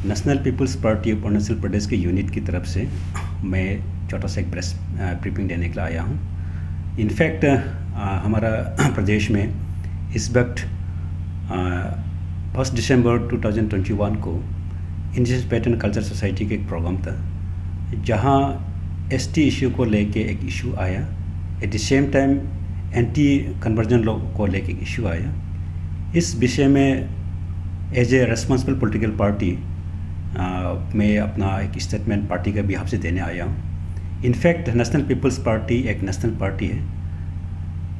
National peoples party of Arunachal Pradesh के unit की तरफ से मैं छोटा सा एक प्रेस ब्रीफिंग देने के लिए आया हूँ। इनफैक्ट हमारा प्रदेश में इस वक्त 1 दिसंबर 2021 को इंडिजिनस पैटर्न कल्चर सोसाइटी का एक प्रोग्राम था, जहाँ एसटी इशू को लेके एक इशू आया। At the same time anti conversion law को लेके एक इशू आया। इस विषय में as a responsible political party मैं अपना एक स्टेटमेंट पार्टी के बिहाफ से देने आया हूँ। इनफैक्ट नेशनल पीपल्स पार्टी एक नेशनल पार्टी है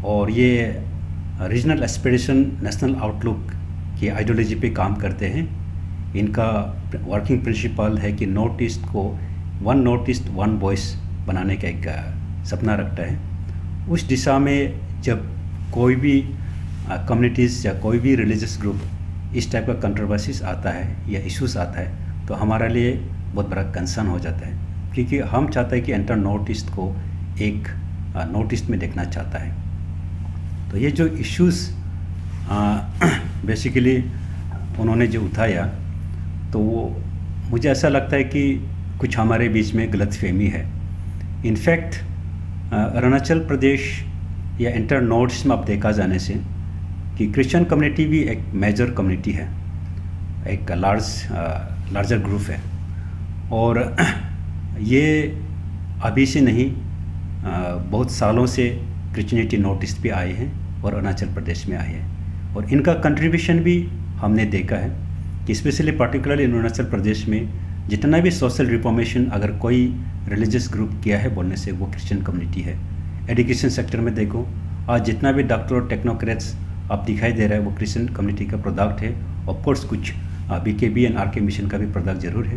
और ये रीजनल एस्पिरेशन नेशनल आउटलुक की आइडियोलॉजी पे काम करते हैं। इनका वर्किंग प्रिंसिपल है कि नॉर्थ ईस्ट को one north east one voice बनाने का एक सपना रखता है। उस दिशा में जब कोई भी कम्युनिटीज़ या कोई भी रिलीजियस ग्रुप इस टाइप का कंट्रोवर्सीज आता है या इश्यूज आता है तो हमारे लिए बहुत बड़ा कंसर्न हो जाता है, क्योंकि हम चाहते हैं कि एंटर नॉर्थ ईस्ट को एक नॉर्थ ईस्ट में देखना चाहता है। तो ये जो इश्यूज बेसिकली उन्होंने जो उठाया, तो वो मुझे ऐसा लगता है कि कुछ हमारे बीच में गलतफहमी है। इनफैक्ट अरुणाचल प्रदेश या एंटर नॉर्थ ईस्ट में अब देखा जाने से कि क्रिश्चियन कम्युनिटी भी एक मेजर कम्युनिटी है, एक लार्जर ग्रुप है। और ये अभी से नहीं, बहुत सालों से क्रिश्चियनिटी नॉर्थ ईस्ट पे आए हैं और अरुणाचल प्रदेश में आए हैं। और इनका कंट्रीब्यूशन भी हमने देखा है कि स्पेशली पार्टिकुलरली अरुणाचल प्रदेश में जितना भी सोशल रिफॉर्मेशन अगर कोई रिलीजियस ग्रुप किया है बोलने से वो क्रिश्चियन कम्युनिटी है। एजुकेशन सेक्टर में देखो, आज जितना भी डॉक्टर और टेक्नोक्रेट्स आप दिखाई दे रहा है वो क्रिश्चियन कम्युनिटी का प्रोडक्ट है। ऑफकोर्स कुछ BKB एंड RK मिशन का भी प्रोडक्ट ज़रूर है।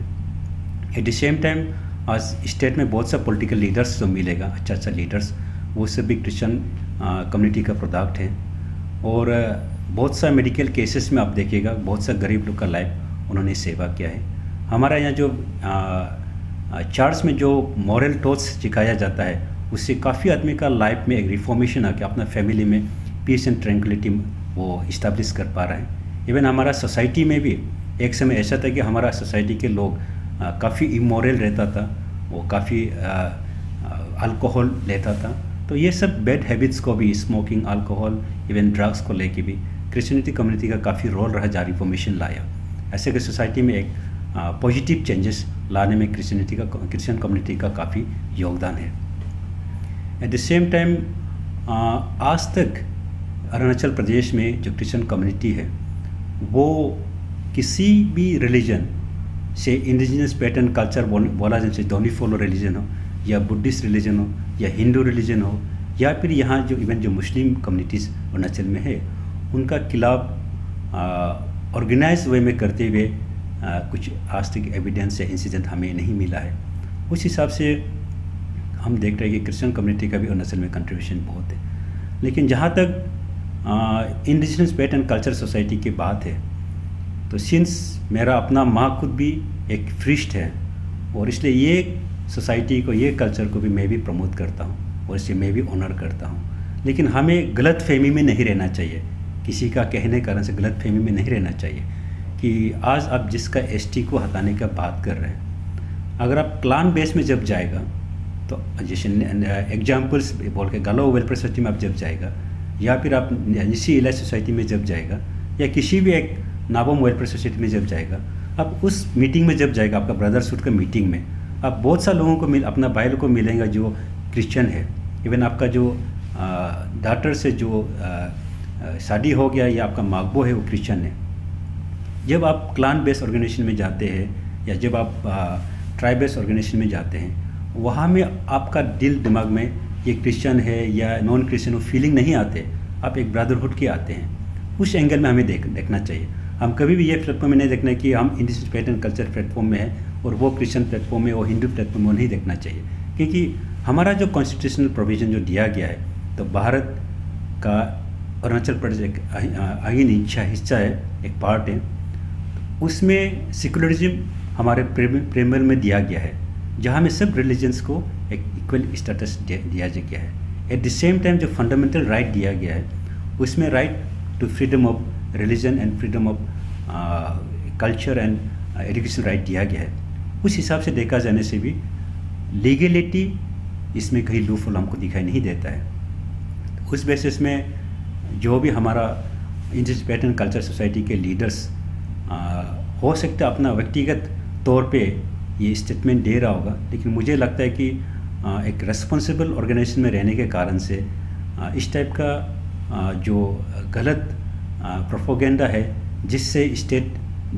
एट द सेम टाइम आज स्टेट में बहुत सा पॉलिटिकल लीडर्स जो मिलेगा, अच्छा लीडर्स, वो सब भी क्रिश्चियन कम्युनिटी का प्रोडक्ट है। और बहुत सा मेडिकल केसेस में आप देखिएगा बहुत सा गरीब लोग का लाइफ उन्होंने सेवा किया है। हमारा यहाँ जो चर्च में जो मॉरल टॉट्स सिखाया जाता है उससे काफ़ी आदमी का लाइफ में एक रिफॉर्मेशन आके अपना फैमिली में पीस एंड ट्रैंक्विलिटी वो इस्टेब्लिश कर पा रहा है। इवन हमारा सोसाइटी में भी एक समय ऐसा था कि हमारा सोसाइटी के लोग काफ़ी इमोरल रहता था, वो काफ़ी अल्कोहल लेता था। तो ये सब बैड हैबिट्स को भी, स्मोकिंग, अल्कोहल, इवन ड्रग्स को लेके भी क्रिश्चियनिटी कम्युनिटी का काफ़ी रोल रहा, जहाँ रिफॉर्मेशन लाया। ऐसे कि सोसाइटी में एक पॉजिटिव चेंजेस लाने में क्रिश्चियन कम्युनिटी का काफ़ी योगदान है। एट द सेम टाइम आज तक अरुणाचल प्रदेश में जो क्रिश्चियन कम्युनिटी है वो किसी भी रिलीजन से इंडिजिनस पैटर्न कल्चर बोला जैसे डोनिफोलो रिलीजन हो या बुद्धिस्ट रिलीजन हो या हिंदू रिलीजन हो या फिर यहाँ जो इवन जो मुस्लिम कम्युनिटीज़ अरुणाचल में है उनका खिलाफ ऑर्गेनाइज वे में करते हुए कुछ आज तक एविडेंस या इंसिडेंट हमें नहीं मिला है। उस हिसाब से हम देख रहे हैं कि क्रिश्चियन कम्युनिटी का भी अरुणाचल में कंट्रीब्यूशन बहुत है। लेकिन जहाँ तक इंडिजिनस पैटर्न कल्चर सोसाइटी की बात है, तो सिंस मेरा अपना माँ खुद भी एक फ्रिस्ट है और इसलिए ये सोसाइटी को, ये कल्चर को भी मैं भी प्रमोट करता हूँ और इसे मैं भी ऑनर करता हूँ। लेकिन हमें गलत फहमी में नहीं रहना चाहिए, किसी का कहने कारण से गलत फहमी में नहीं रहना चाहिए कि आज आप जिसका ST को हटाने का बात कर रहे हैं, अगर आप क्लान बेस में जब जाएगा तो जैसे एग्जाम्पल्स बोल के गालो वेलफेयर सोसाइटी में आप जब जाएगा या फिर आप निसी इलाज सोसाइटी में जब जाएगा या किसी भी एक नाबोम वेलफेयर सोसाइटी में जब जाएगा, आप उस मीटिंग में जब जाएगा, आपका ब्रदरहुड का मीटिंग में आप बहुत सा लोगों को अपना भाई लोग को मिलेंगे जो क्रिश्चियन है। इवन आपका जो डॉटर से जो शादी हो गया या आपका मागबो है वो क्रिश्चियन है। जब आप क्लान बेस्ड ऑर्गेनाइजेशन में जाते हैं या जब आप ट्राइब बेस्ड ऑर्गेनाइजेशन में जाते हैं, वहाँ में आपका दिल दिमाग में ये क्रिश्चियन है या नॉन क्रिश्चियन वो फीलिंग नहीं आते, आप एक ब्रदरहुड के आते हैं। उस एंगल में हमें देखना चाहिए। हम कभी भी ये प्लेटफॉर्म में नहीं देखना कि हम इंडिजिनस पैटर्न कल्चर प्लेटफॉर्म में है और वो क्रिश्चियन प्लेटफॉर्म में, वो हिंदू प्लेटफॉर्म में नहीं देखना चाहिए। क्योंकि हमारा जो कॉन्स्टिट्यूशनल प्रोविज़न जो दिया गया है, तो भारत का अरुणाचल प्रदेश एक अहीन हिस्सा है, एक पार्ट है। उसमें सेकुलरिज्म हमारे प्रेमल में दिया गया है, जहाँ में सब रिलीजन्स को एक इक्वल स्टेटस दिया गया है। एट द सेम टाइम जो फंडामेंटल राइट दिया गया है उसमें right to freedom of religion and freedom of culture and education right दिया गया है, उस हिसाब से देखा जाने से भी लीगलिटी इसमें कहीं लूपहोल हमको दिखाई नहीं देता है। उस बेसिस में जो भी हमारा इंडियन पैटर्न कल्चर सोसाइटी के लीडर्स हो सकता है अपना व्यक्तिगत तौर पे ये स्टेटमेंट दे रहा होगा, लेकिन मुझे लगता है कि एक रेस्पॉन्सिबल ऑर्गेनाइजेशन में रहने के कारण से इस टाइप का जो गलत प्रोपोगेंडा है जिससे स्टेट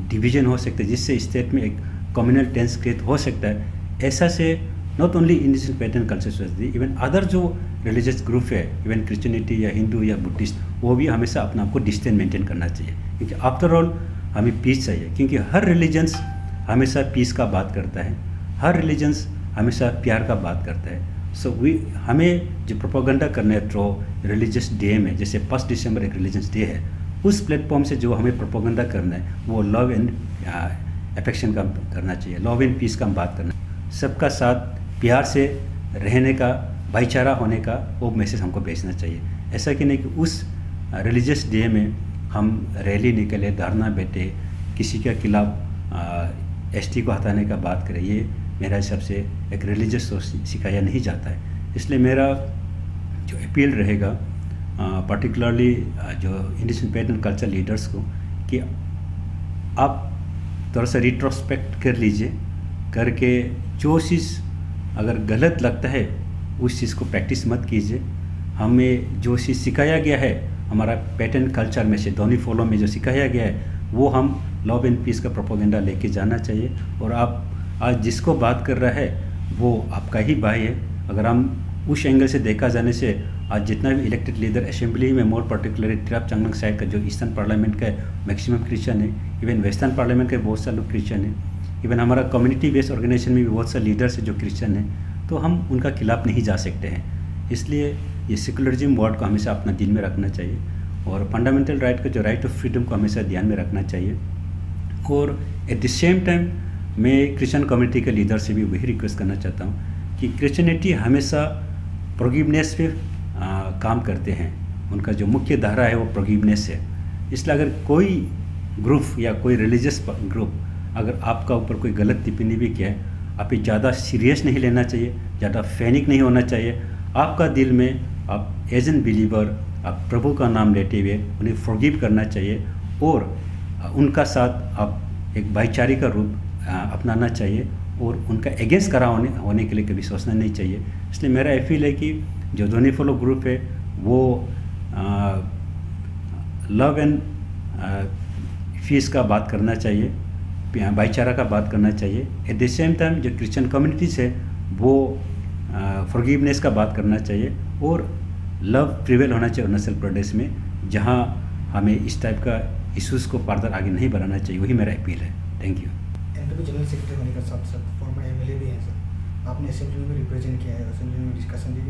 डिवीजन हो सकता है, जिससे स्टेट में एक कम्युनल टेंस क्रिएट हो सकता है, ऐसा से not only Indian pattern culture society, even other जो रिलीजियस ग्रुप है, इवन क्रिश्चियनिटी या हिंदू या बुद्धिस्ट, वो भी हमेशा अपना आपको डिस्टेंस मेंटेन करना चाहिए, क्योंकि आफ्टर ऑल हमें पीस चाहिए। क्योंकि हर रिलीजन्स हमेशा पीस का बात करता है, हर रिलीजन्स हमेशा प्यार का बात करता है। सो हमें जो प्रोपोगेंडा करना है थ्रू रिलीजियस डे में, जैसे 1 दिसंबर एक रिलीजियस डे है, उस प्लेटफॉर्म से जो हमें प्रोपोगेंडा करना है वो लव एंड अफेक्शन का करना चाहिए, लव एंड पीस का हम बात करना है, सबका साथ प्यार से रहने का, भाईचारा होने का वो मैसेज हमको भेजना चाहिए। ऐसा कि नहीं कि उस रिलीजियस डे में हम रैली निकले, धरना बैठे, किसी के खिलाफ एसटी को हटाने का बात करें, ये मेरा हिसाब से एक रिलीजियस सोच सिखाया नहीं जाता है। इसलिए मेरा जो अपील रहेगा पर्टिकुलरली जो इंडियन पैटर्न कल्चर लीडर्स को, कि आप थोड़ा सा रिट्रोस्पेक्ट कर लीजिए, करके जो चीज़ अगर गलत लगता है उस चीज़ को प्रैक्टिस मत कीजिए। हमें जो चीज़ सिखाया गया है हमारा पैटर्न कल्चर में से, डोनी फॉलो में जो सिखाया गया है, वो हम लव एंड पीस का प्रोपोगेंडा लेके जाना चाहिए। और आप आज जिसको बात कर रहा है वो आपका ही भाई है। अगर हम उस एंगल से देखा जाने से आज जितना भी इलेक्टेड लीडर असेंबली में, मोर पर्टिकुलरली तिराप चांगलांग साइड का जो ईस्टर्न पार्लियामेंट का मैक्सिमम क्रिश्चियन है, इवन वेस्टर्न पार्लियामेंट के बहुत सारे लोग क्रिश्चियन है, इवन हमारा कम्युनिटी बेस्ड ऑर्गेनाइजेशन में भी बहुत सारे लीडर्स है जो क्रिश्चियन है, तो हम उनका खिलाफ नहीं जा सकते हैं। इसलिए ये सेकुलरिज्म वर्ड को हमेशा अपना दिल में रखना चाहिए और फंडामेंटल राइट का जो राइट ऑफ फ्रीडम को हमेशा ध्यान में रखना चाहिए। और एट द सेम टाइम मैं क्रिश्चियन कम्युनिटी के लीडर से भी वही रिक्वेस्ट करना चाहता हूँ कि क्रिश्चियनिटी हमेशा फॉरगिवनेस पे काम करते हैं, उनका जो मुख्य धारा है वो फॉरगिवनेस है। इसलिए अगर कोई ग्रुप या कोई रिलीजियस ग्रुप अगर आपका ऊपर कोई गलत टिप्पणी भी किया है, आप ये ज़्यादा सीरियस नहीं लेना चाहिए, ज़्यादा पैनिक नहीं होना चाहिए। आपका दिल में आप एज एन बिलीवर आप प्रभु का नाम लेते हुए उन्हें फॉरगिव करना चाहिए और उनका साथ आप एक भाईचारे का रूप अपनाना चाहिए और उनका अगेंस्ट खड़ा होने के लिए कभी सोचना नहीं चाहिए। इसलिए मेरा अपील है कि जो डोनी फॉलो ग्रुप है वो लव एंड पीस का बात करना चाहिए, भाईचारा का बात करना चाहिए। एट द सेम टाइम जो क्रिश्चियन कम्युनिटीज़ है वो फॉरगिवनेस का बात करना चाहिए और लव प्रिवेल होना चाहिए अरुणाचल प्रदेश में, जहां हमें इस टाइप का इश्यूज़ को फर्दर आगे नहीं बढ़ाना चाहिए। वही मेरा अपील है। Thank you. NPP general secretary होने के साथ साथ फॉर्मर एमएलए भी हैं सर, आपने असेंबली में रिप्रेजेंट किया है, असेंबली में डिस्कशन भी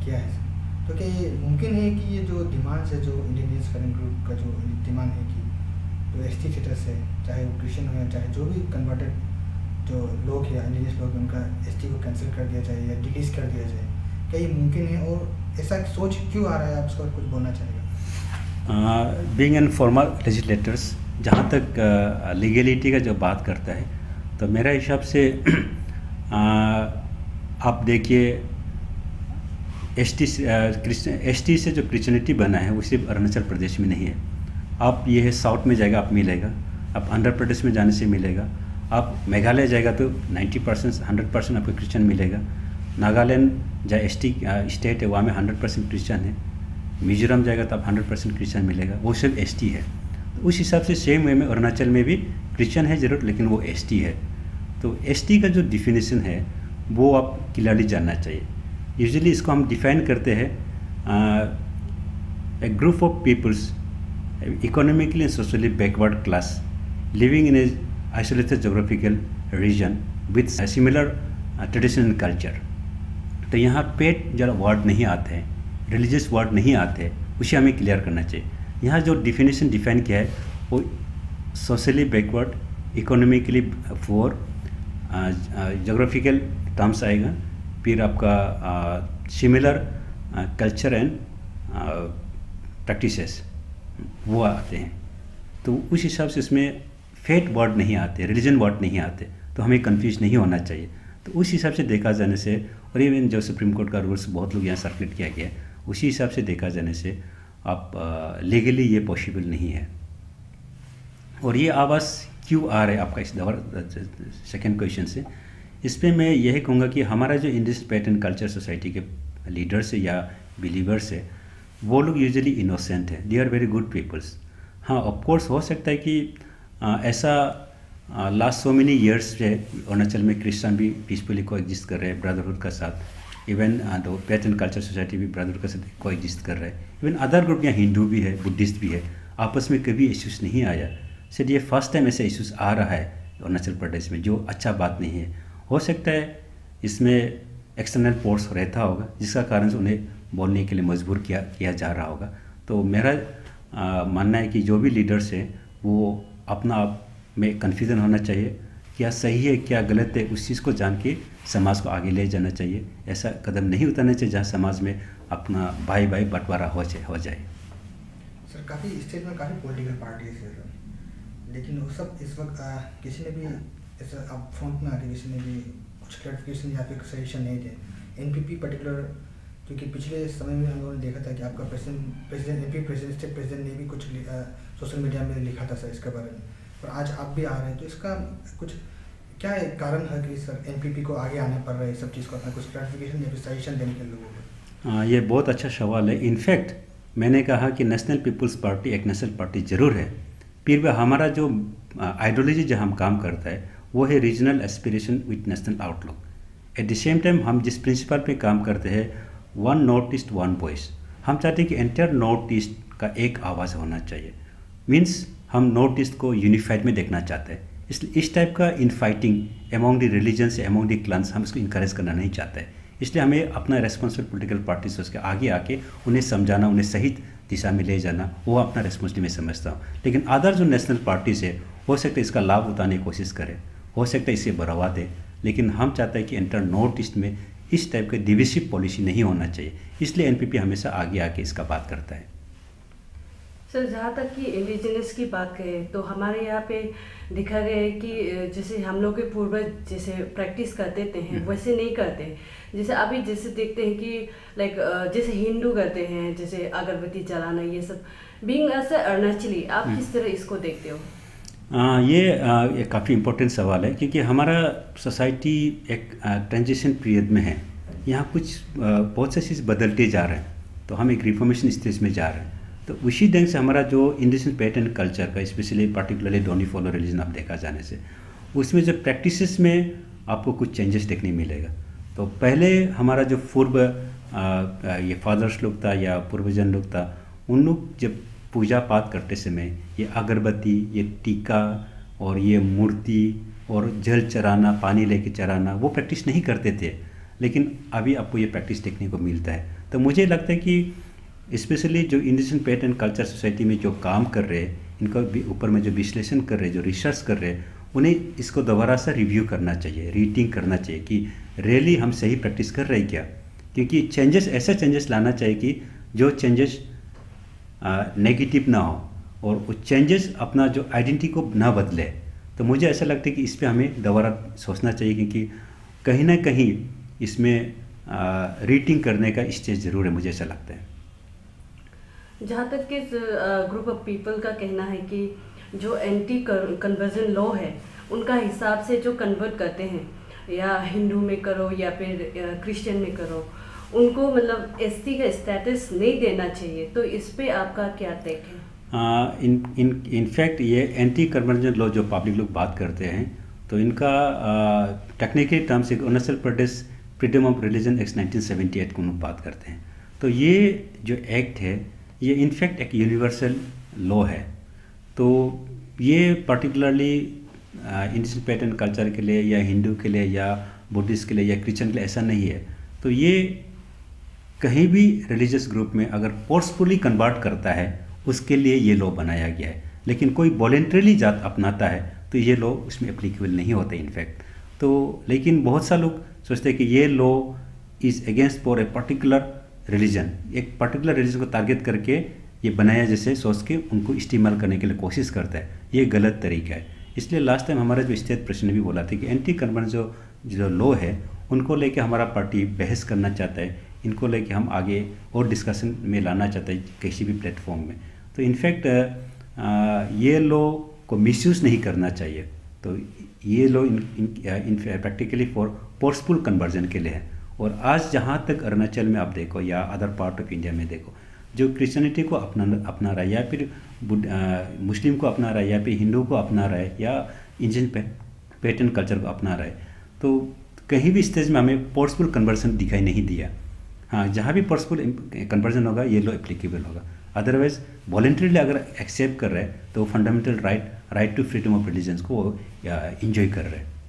किया है सर, तो क्या ये मुमकिन है कि ये जो डिमांड्स है, जो इंडियन स्टूडेंट ग्रुप का जो डिमांड है कि जो एसटी स्टेटस है, चाहे वो क्रिश्चियन हो या चाहे जो भी कन्वर्टेड जो लोग या इंडियन लोग, उनका एसटी को कैंसिल कर दिया जाए या डिलीज कर दिया जाए, क्या ये मुमकिन है और ऐसा सोच क्यों आ रहा है? आप उसका कुछ बोलना चाहेगा? बीइंग एन फॉर्मर लेजिस्लेटर्स, जहाँ तक लीगलिटी का जो बात करता है, तो मेरा हिसाब से आप देखिए एसटी से जो क्रिश्चियनिटी बना है वो सिर्फ अरुणाचल प्रदेश में नहीं है। आप ये है साउथ में जाएगा आप मिलेगा, आप आंध्र प्रदेश में जाने से मिलेगा, आप मेघालय जाएगा तो 90% 100% आपको क्रिश्चियन मिलेगा। नागालैंड जहाँ एसटी स्टेट है वहाँ में 100% क्रिश्चियन है। मिजोरम जाएगा तो आप 100% क्रिश्चियन मिलेगा, वो सिर्फ एसटी है। तो उस हिसाब से सेम वे में अरुणाचल में भी क्रिश्चियन है ज़रूर, लेकिन वो एसटी है। तो एसटी का जो डिफिनेशन है वो आप क्लियरली जानना चाहिए। यूजुअली इसको हम डिफाइन करते हैं a group of peoples economically and socially backward class living in a isolated geographical region with similar tradition and culture. तो यहाँ पेट जरा वर्ड नहीं आते हैं, रिलीजियस वर्ड नहीं आते हैं, उसे हमें क्लियर करना चाहिए। यहाँ जो डिफिनेशन डिफाइन किया है वो socially backward, economically poor, geographical terms आएगा, फिर आपका सिमिलर कल्चर एंड प्रैक्टिसेस वो आते हैं। तो उस हिसाब से इसमें फेथ वर्ड नहीं आते, रिलीजन वर्ड नहीं आते, तो हमें कंफ्यूज नहीं होना चाहिए। तो उस हिसाब से देखा जाने से, और इवन जो सुप्रीम कोर्ट का रूल्स बहुत लोग यहाँ सर्कुलेट किया गया है, उसी हिसाब से देखा जाने से आप लीगली ये पॉसिबल नहीं है। और ये आवाज़ क्यों आ रहा है आपका इस सेकेंड क्वेश्चन से, इस पर मैं यही कहूँगा कि हमारा जो Indian faith and culture society के लीडर्स है या बिलीवर्स है, वो लोग यूजुअली इनोसेंट है, they are very good peoples. हाँ, ऑफ कोर्स हो सकता है कि ऐसा लास्ट सो मेनी ईयर्स से अरुणाचल में क्रिश्चियन भी पीसफुली को एग्जिस्ट कर रहे हैं ब्रदरहुड का साथ, इवन तो फेथ एंड कल्चर सोसाइटी भी ब्रदरहुड के साथ को एग्जिस्ट कर रहा है, इवन अदर ग्रुप यहाँ हिंदू भी है, बुद्धिस्ट भी है, आपस में कभी इश्यूज नहीं आया। सिर्फ ये फर्स्ट टाइम ऐसे इश्यूज आ रहा है अरुणाचल प्रदेश में, जो अच्छा बात नहीं है। हो सकता है इसमें एक्सटर्नल फोर्स रहता होगा जिसका कारण से उन्हें बोलने के लिए मजबूर किया जा रहा होगा। तो मेरा मानना है कि जो भी लीडर्स हैं वो अपना आप में कन्फ्यूज़न होना चाहिए, क्या सही है क्या गलत है, उस चीज़ को जान के समाज को आगे ले जाना चाहिए। ऐसा कदम नहीं उठाना चाहिए जहाँ समाज में अपना भाई बंटवारा हो जाए। सर, काफ़ी स्टेट में काफ़ी पॉलिटिकल पार्टीज है सर, लेकिन वो सब इस वक्त किसी ने भी ऐसा अब फ्रंट में आके किसी ने भी कुछ क्लैरिफिकेशन या फिर सजेशन नहीं दे। एनपीपी पर्टिकुलर, क्योंकि पिछले समय में हम लोगों ने देखा था कि आपका president MP president state president ने भी कुछ सोशल मीडिया में लिखा था सर इसके बारे में, और आज आप भी आ रहे हैं, तो इसका कुछ क्या है कारण है कि सर एनपीपी को आगे आने पड़ रहा है सब चीज़ को अपना कुछ क्लैरिफिकेशन या फिर सजेशन देने के लोगों को? ये बहुत अच्छा सवाल है। इनफैक्ट मैंने कहा कि नेशनल पीपल्स पार्टी एक नेशनल पार्टी जरूर है, फिर भी हमारा जो आइडियोलॉजी जो हम काम करता है वो है regional aspiration with national outlook. Eight the same time हम जिस प्रिंसिपल पे काम करते हैं, one north east one voice, हम चाहते हैं कि एंटायर नॉर्थ ईस्ट का एक आवाज़ होना चाहिए। मीन्स हम नॉर्थ ईस्ट को यूनिफाइड में देखना चाहते हैं, इसलिए इस टाइप का infighting among the religions among the clans हम इसको इनकरेज करना नहीं चाहते हैं। इसलिए हमें अपना रेस्पॉन्सिबल पॉलिटिकल पार्टीज उसके आगे आके उन्हें समझाना, उन्हें सही दिशा में ले जाना, वो अपना रेस्पॉन्सिबिलिटी मैं समझता हूँ। लेकिन अदर जो नेशनल पार्टीज है हो सकता है इसका लाभ उठाने की कोशिश करें, हो सकता है इसे बढ़ावा दे, लेकिन हम चाहते हैं कि एंटर नॉर्थ ईस्ट में इस टाइप का डिविसिव पॉलिसी नहीं होना चाहिए। इसलिए एनपीपी हमेशा आगे आके इसका बात करता है। सर, जहाँ तक कि इंडिजिनस की बात करें तो हमारे यहाँ पे देखा गया है कि जैसे हम लोग के पूर्वज जैसे प्रैक्टिस करते हैं वैसे नहीं करते। जैसे अभी जैसे देखते हैं कि लाइक जैसे हिंदू करते हैं, जैसे अगरबत्ती जलाना, ये सब बीइंग एज अरुणाचली आप किस तरह इसको देखते हो? ये काफ़ी इम्पोर्टेंट सवाल है, क्योंकि हमारा सोसाइटी एक ट्रांजिशन पीरियड में है। यहाँ कुछ बहुत से चीज़ बदलते जा रहे हैं, तो हम एक रिफॉर्मेशन स्टेज में जा रहे हैं। तो उसी ढंग से हमारा जो इंडिजिनस फेथ एंड कल्चर का, specially particularly Donyi Polo religion आप देखा जाने से, उसमें जो प्रैक्टिसेस में आपको कुछ चेंजेस देखने मिलेगा। तो पहले हमारा जो पूर्व ये फादर्स लोग था या पूर्वजन लोग था, उन लोग जब पूजा पाठ करते समय ये अगरबत्ती, ये टीका और ये मूर्ति और जल चढ़ाना, पानी लेके चढ़ाना, वो प्रैक्टिस नहीं करते थे। लेकिन अभी आपको ये प्रैक्टिस देखने को मिलता है। तो मुझे लगता है कि स्पेशली जो Indian faith and culture society में जो काम कर रहे हैं, इनका ऊपर में जो विश्लेषण कर रहे हैं, जो रिसर्च कर रहे हैं, उन्हें इसको दोबारा से रिव्यू करना चाहिए, रीटिंग करना चाहिए कि रियली हम सही प्रैक्टिस कर रहे हैं क्या। क्योंकि चेंजेस, ऐसा चेंजेस लाना चाहिए कि जो चेंजेस नेगेटिव ना हो और वो चेंजेस अपना जो आइडेंटिटी को ना बदले। तो मुझे ऐसा लगता है कि इस पर हमें दोबारा सोचना चाहिए, क्योंकि कहीं ना कहीं इसमें रीटिंग करने का स्टेज ज़रूर है, मुझे ऐसा लगता है। जहाँ तक कि ग्रुप ऑफ पीपल का कहना है कि जो एंटी कन्वर्जन लॉ है उनका हिसाब से जो कन्वर्ट करते हैं, या हिंदू में करो या फिर क्रिश्चियन में करो, उनको मतलब एसटी का स्टेटस नहीं देना चाहिए। तो इस पे आपका क्या टेक है? इनफैक्ट ये एंटी कन्वर्जन लॉ जो पब्लिक लोग बात करते हैं, तो इनका technically terms Arunachal Pradesh freedom of religion act 1978 को लोग बात करते हैं। तो ये जो एक्ट है ये इनफैक्ट एक यूनिवर्सल लॉ है। तो ये particularly Indian faith and culture के लिए या हिंदू के लिए या बुद्धिस्ट के लिए या क्रिश्चियन के लिए ऐसा नहीं है। तो ये कहीं भी रिलीजियस ग्रुप में अगर फोर्सफुली कन्वर्ट करता है उसके लिए ये लॉ बनाया गया है। लेकिन कोई वॉलेंट्रीली जात अपनाता है तो ये लॉ उसमें एप्लीकेबल नहीं होता इनफैक्ट। तो लेकिन बहुत सा लोग सोचते हैं कि ये law is against for a particular religion, एक पर्टिकुलर रिलीजन को टारगेट करके ये बनाया जैसे सोच के उनको इस्तेमाल करने के लिए कोशिश करता है। ये गलत तरीका है। इसलिए लास्ट टाइम हमारा जो स्टेट प्रेसिडेंट भी बोला था कि एंटी कन्वर्जन जो लॉ है उनको लेके हमारा पार्टी बहस करना चाहता है, इनको लेके हम आगे और डिस्कशन में लाना चाहते हैं किसी भी प्लेटफॉर्म में। तो इनफैक्ट ये लॉ को मिसयूज़ नहीं करना चाहिए। तो ये law in practically for forceful conversion के लिए है। और आज जहाँ तक अरुणाचल में आप देखो या अदर पार्ट ऑफ इंडिया में देखो, जो क्रिश्चियनिटी को अपना रहा है या फिर मुस्लिम को अपना रहा है या फिर हिंदू को अपना रहा है या इंडियन पैटर्न कल्चर को अपना रहा है, तो कहीं भी स्टेज में हमें फोर्सफुल कन्वर्जन दिखाई नहीं दिया। हाँ, जहाँ भी फोर्सफुल कन्वर्जन होगा ये लॉ एप्लीकेबल होगा। अदरवाइज वॉलेंटरीली अगर एक्सेप्ट कर रहे हैं तो fundamental right to freedom of religions को इंजॉय कर रहे हैं।